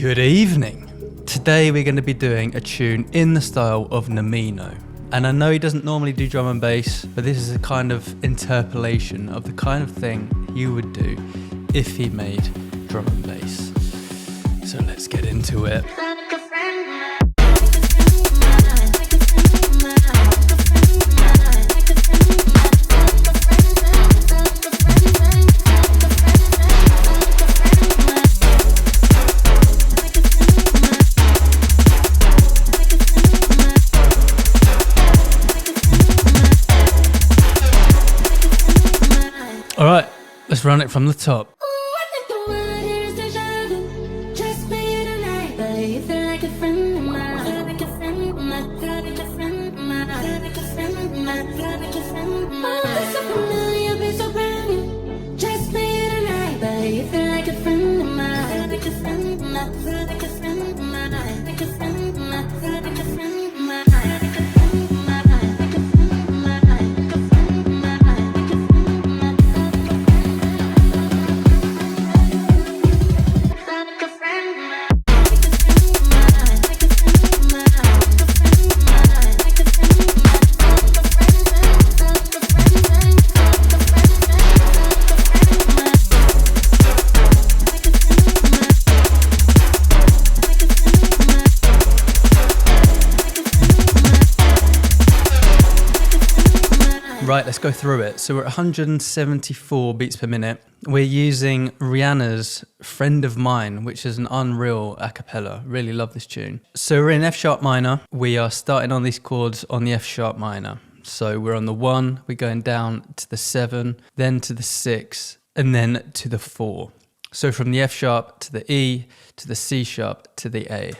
Good evening. Today we're going to be doing a tune in the style of NIMINO. And I know he doesn't normally do drum and bass, but this is a kind of interpolation of the kind of thing he would do if he made drum and bass. So let's get into it. All right, let's run it from the top. Right, let's go through it. So we're at 174 beats per minute. We're using Rihanna's Friend of Mine, which is an unreal a cappella. Really love this tune. So we're in F sharp minor. We are starting on these chords on the F sharp minor. So we're on the 1, we're going down to the 7, then to the 6, and then to the 4. So from the F sharp to the E, to the C sharp, to the A.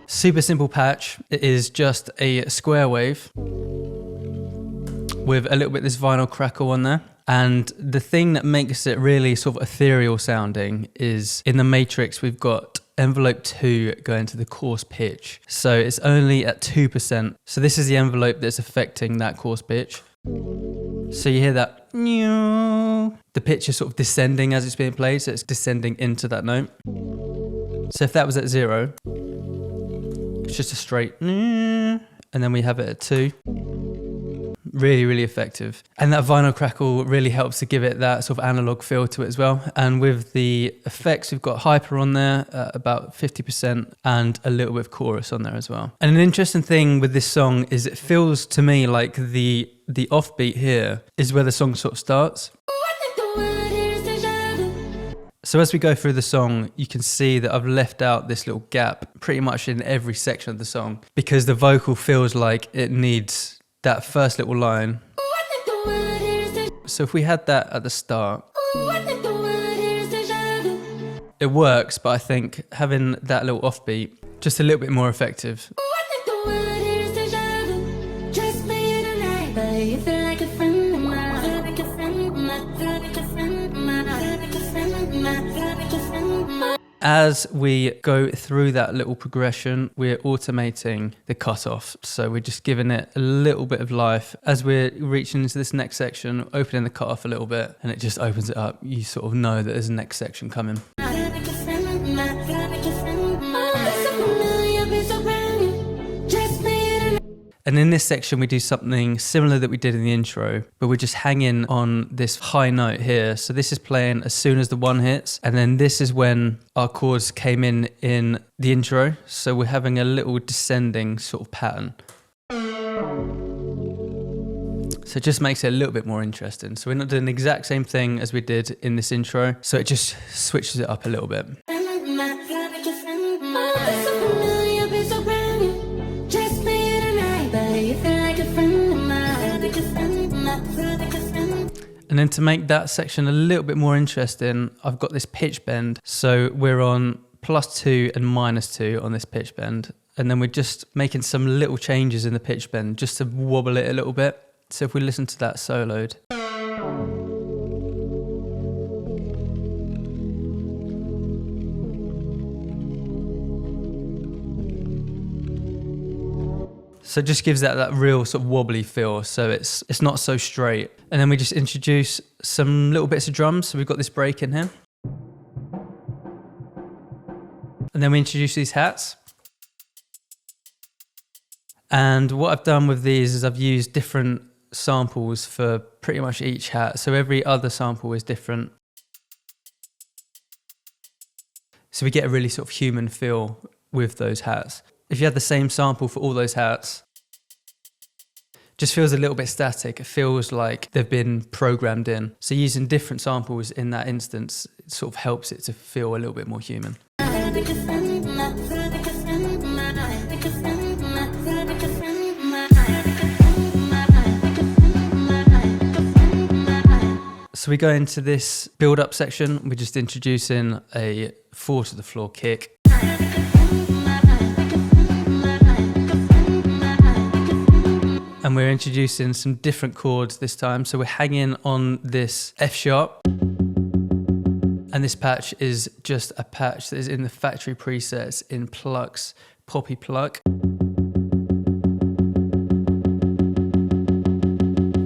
Super simple patch. It is just a square wave with a little bit of this vinyl crackle on there. And the thing that makes it really sort of ethereal sounding is in the matrix we've got envelope 2 going to the coarse pitch. So it's only at 2%. So this is the envelope that's affecting that coarse pitch. So you hear that. The pitch is sort of descending as it's being played, so it's descending into that note. So if that was at 0, it's just a straight, and then we have it at 2. Really, really effective. And that vinyl crackle really helps to give it that sort of analog feel to it as well. And with the effects, we've got hyper on there, about 50%, and a little bit of chorus on there as well. And an interesting thing with this song is it feels to me like the offbeat here is where the song sort of starts. So as we go through the song, you can see that I've left out this little gap pretty much in every section of the song because the vocal feels like it needs that first little line. So if we had that at the start, it works, but I think having that little offbeat, just a little bit more effective. As we go through that little progression, we're automating the cutoff. So we're just giving it a little bit of life. As we're reaching into this next section, opening the cutoff a little bit, and it just opens it up. You sort of know that there's a next section coming. And in this section, we do something similar that we did in the intro, but we're just hanging on this high note here. So this is playing as soon as the 1 hits. And then this is when our chords came in the intro. So we're having a little descending sort of pattern. So it just makes it a little bit more interesting. So we're not doing the exact same thing as we did in this intro. So it just switches it up a little bit. And then to make that section a little bit more interesting, I've got this pitch bend. So we're on +2 and -2 on this pitch bend. And then we're just making some little changes in the pitch bend just to wobble it a little bit. So if we listen to that soloed. So it just gives that real sort of wobbly feel. So it's not so straight. And then we just introduce some little bits of drums. So we've got this break in here. And then we introduce these hats. And what I've done with these is I've used different samples for pretty much each hat. So every other sample is different. So we get a really sort of human feel with those hats. If you had the same sample for all those hats, it just feels a little bit static. It feels like they've been programmed in. So using different samples in that instance, it sort of helps it to feel a little bit more human. So we go into this build-up section. We're just introducing a 4 to the floor kick. And we're introducing some different chords this time. So we're hanging on this F sharp. And this patch is just a patch that is in the factory presets in Pluck's Poppy Pluck.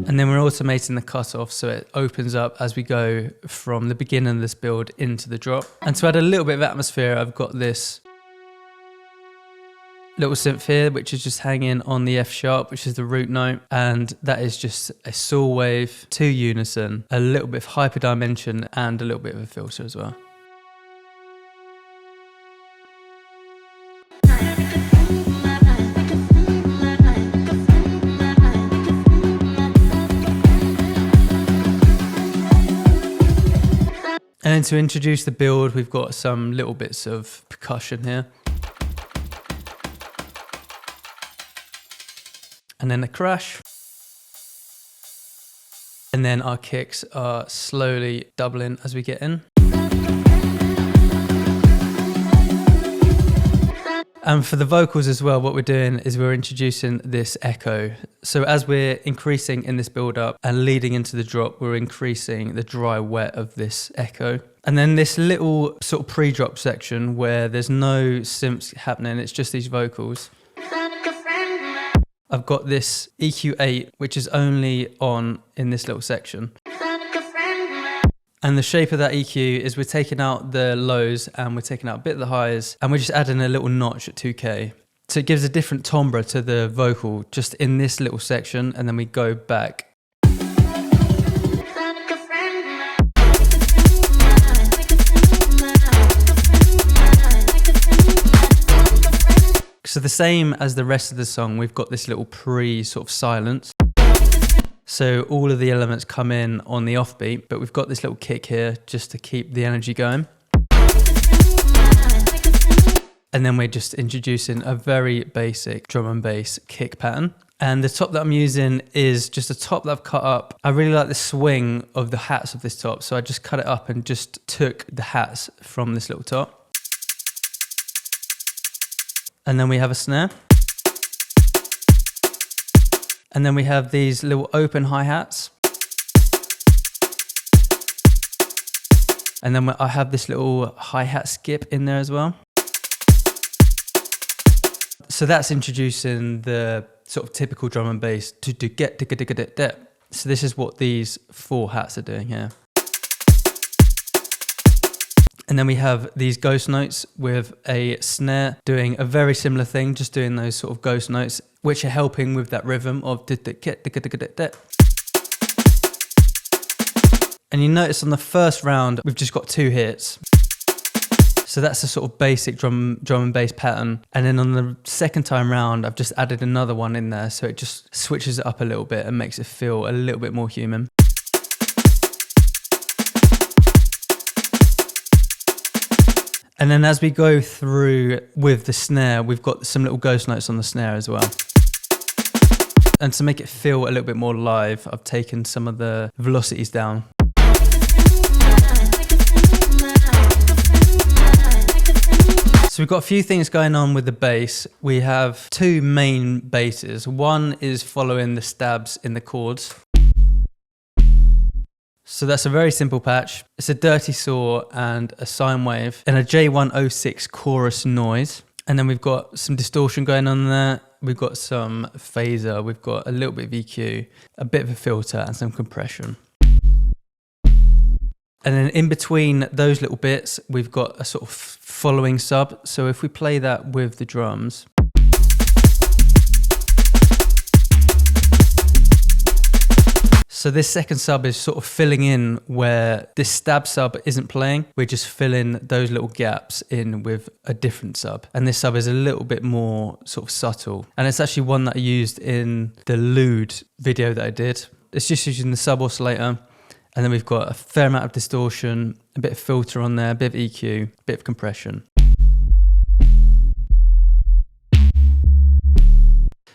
And then we're automating the cutoff so it opens up as we go from the beginning of this build into the drop. And to add a little bit of atmosphere, I've got this little synth here, which is just hanging on the F sharp, which is the root note. And that is just a saw wave, 2 unison, a little bit of hyperdimension and a little bit of a filter as well. And then to introduce the build, we've got some little bits of percussion here. And then a crash. And then our kicks are slowly doubling as we get in. And for the vocals as well, what we're doing is we're introducing this echo. So as we're increasing in this build up and leading into the drop, we're increasing the dry wet of this echo. And then this little sort of pre-drop section where there's no synths happening, it's just these vocals. I've got this EQ8, which is only on in this little section. And the shape of that EQ is we're taking out the lows and we're taking out a bit of the highs and we're just adding a little notch at 2K. So it gives a different timbre to the vocal just in this little section, and then we go back. So the same as the rest of the song, we've got this little sort of silence. So all of the elements come in on the offbeat, but we've got this little kick here just to keep the energy going. And then we're just introducing a very basic drum and bass kick pattern. And the top that I'm using is just a top that I've cut up. I really like the swing of the hats of this top, so I just cut it up and just took the hats from this little top. And then we have a snare. And then we have these little open hi-hats. And then I have this little hi-hat skip in there as well. So that's introducing the sort of typical drum and bass to get. So this is what these 4 hats are doing here. And then we have these ghost notes with a snare doing a very similar thing, just doing those sort of ghost notes, which are helping with that rhythm of. And you notice on the first round, we've just got 2 hits. So that's a sort of basic drum and bass pattern. And then on the second time round, I've just added another one in there. So it just switches it up a little bit and makes it feel a little bit more human. And then as we go through with the snare, we've got some little ghost notes on the snare as well. And to make it feel a little bit more live, I've taken some of the velocities down. So we've got a few things going on with the bass. We have 2 main basses. One is following the stabs in the chords. So that's a very simple patch. It's a dirty saw and a sine wave and a J106 chorus noise. And then we've got some distortion going on there we've got some phaser, we've got a little bit of EQ, a bit of a filter, and some compression. And then in between those little bits, we've got a sort of following sub. So if we play that with the drums, so this second sub is sort of filling in where this stab sub isn't playing. We're just filling those little gaps in with a different sub. And this sub is a little bit more sort of subtle. And it's actually one that I used in the lewd video that I did. It's just using the sub oscillator. And then we've got a fair amount of distortion, a bit of filter on there, a bit of EQ, a bit of compression.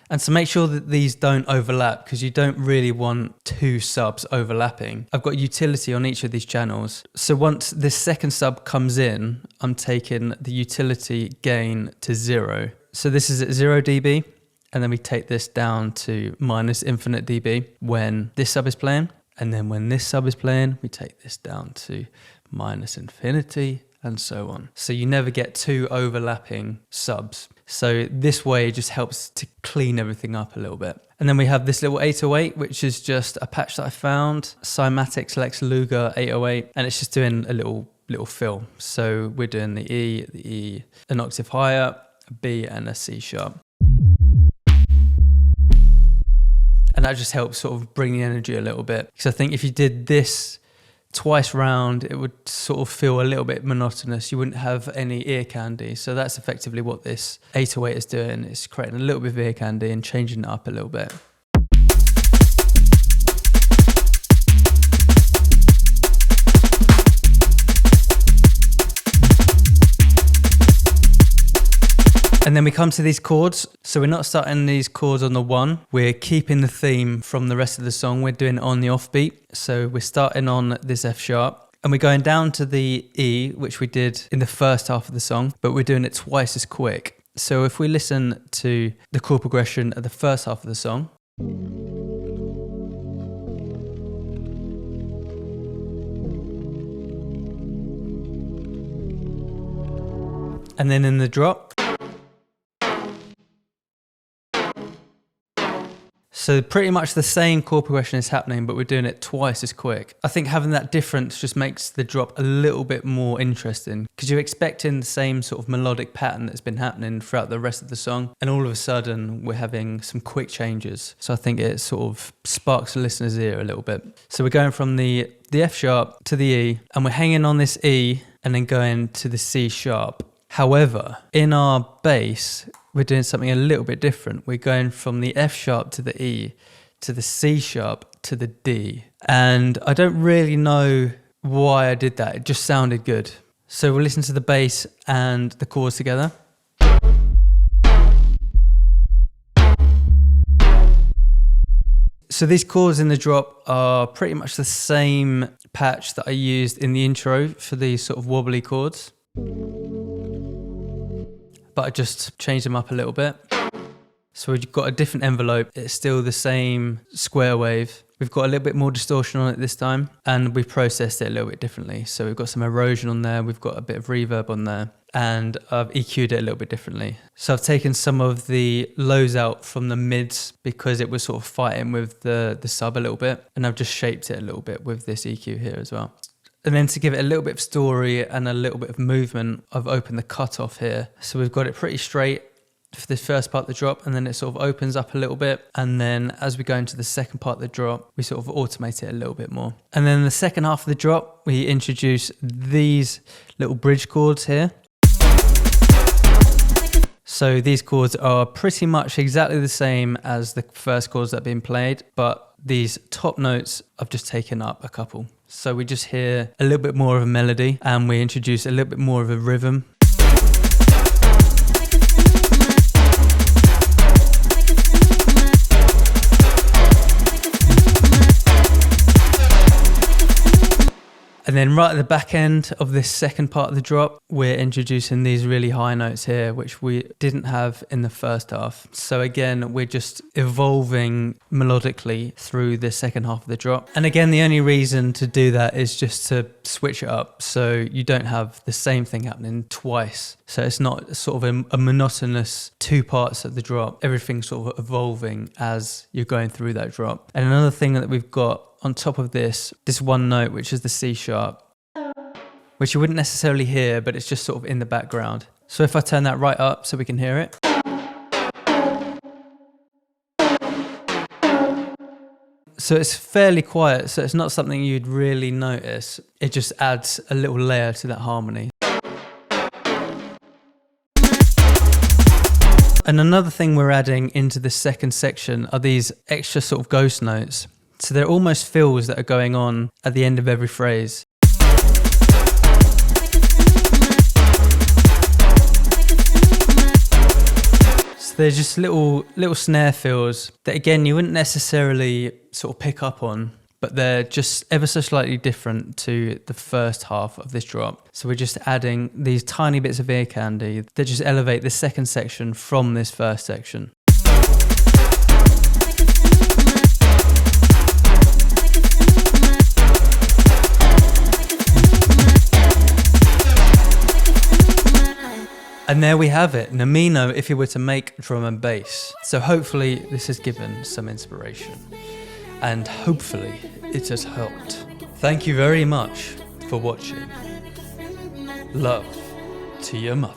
And to make sure that these don't overlap, because you don't really want two subs overlapping, I've got utility on each of these channels. So once this second sub comes in, I'm taking the utility gain to 0. So this is at 0 dB, and then we take this down to minus infinite dB when this sub is playing. And then when this sub is playing, we take this down to minus infinity and so on. So you never get two overlapping subs. So this way it just helps to clean everything up a little bit. And then we have this little 808, which is just a patch that I found, Cymatics Lex Luger 808, and it's just doing a little fill. So we're doing the E, an octave higher, a B and a C sharp. And that just helps sort of bring the energy a little bit. Because I think if you did this twice round, it would sort of feel a little bit monotonous. You wouldn't have any ear candy. So that's effectively what this 808 is doing. It's creating a little bit of ear candy and changing it up a little bit. And then we come to these chords. So we're not starting these chords on the 1. We're keeping the theme from the rest of the song. We're doing it on the offbeat. So we're starting on this F sharp. And we're going down to the E, which we did in the first half of the song, but we're doing it twice as quick. So if we listen to the chord progression at the first half of the song, and then in the drop, so pretty much the same chord progression is happening, but we're doing it twice as quick. I think having that difference just makes the drop a little bit more interesting, because you're expecting the same sort of melodic pattern that's been happening throughout the rest of the song, and all of a sudden we're having some quick changes. So I think it sort of sparks the listener's ear a little bit. So we're going from the F sharp to the E, and we're hanging on this E and then going to the C sharp. However, in our bass, we're doing something a little bit different. We're going from the F sharp to the E, to the C sharp to the D. And I don't really know why I did that. It just sounded good. So we'll listen to the bass and the chords together. So these chords in the drop are pretty much the same patch that I used in the intro for these sort of wobbly chords, but I just changed them up a little bit. So we've got a different envelope. It's still the same square wave. We've got a little bit more distortion on it this time, and we've processed it a little bit differently. So we've got some erosion on there. We've got a bit of reverb on there, and I've EQ'd it a little bit differently. So I've taken some of the lows out from the mids because it was sort of fighting with the sub a little bit, and I've just shaped it a little bit with this EQ here as well. And then to give it a little bit of story and a little bit of movement, I've opened the cutoff here. So we've got it pretty straight for the first part of the drop, and then it sort of opens up a little bit. And then as we go into the second part of the drop, we sort of automate it a little bit more. And then in the second half of the drop, we introduce these little bridge chords here. So these chords are pretty much exactly the same as the first chords that have been played, but these top notes I've just taken up a couple. So we just hear a little bit more of a melody, and we introduce a little bit more of a rhythm. And then right at the back end of this second part of the drop, we're introducing these really high notes here, which we didn't have in the first half. So again, we're just evolving melodically through the second half of the drop. And again, the only reason to do that is just to switch it up so you don't have the same thing happening twice. So it's not sort of a monotonous two parts of the drop. Everything's sort of evolving as you're going through that drop. And another thing that we've got on top of this one note, which is the C sharp, which you wouldn't necessarily hear, but it's just sort of in the background. So if I turn that right up so we can hear it. So it's fairly quiet, so it's not something you'd really notice. It just adds a little layer to that harmony. And another thing we're adding into the second section are these extra sort of ghost notes. So they're almost fills that are going on at the end of every phrase. So they're just little snare fills that again you wouldn't necessarily sort of pick up on, but they're just ever so slightly different to the first half of this drop. So we're just adding these tiny bits of ear candy that just elevate the second section from this first section. And there we have it, NIMINO if you were to make drum and bass. So hopefully this has given some inspiration and hopefully it has helped. Thank you very much for watching. Love to your mum.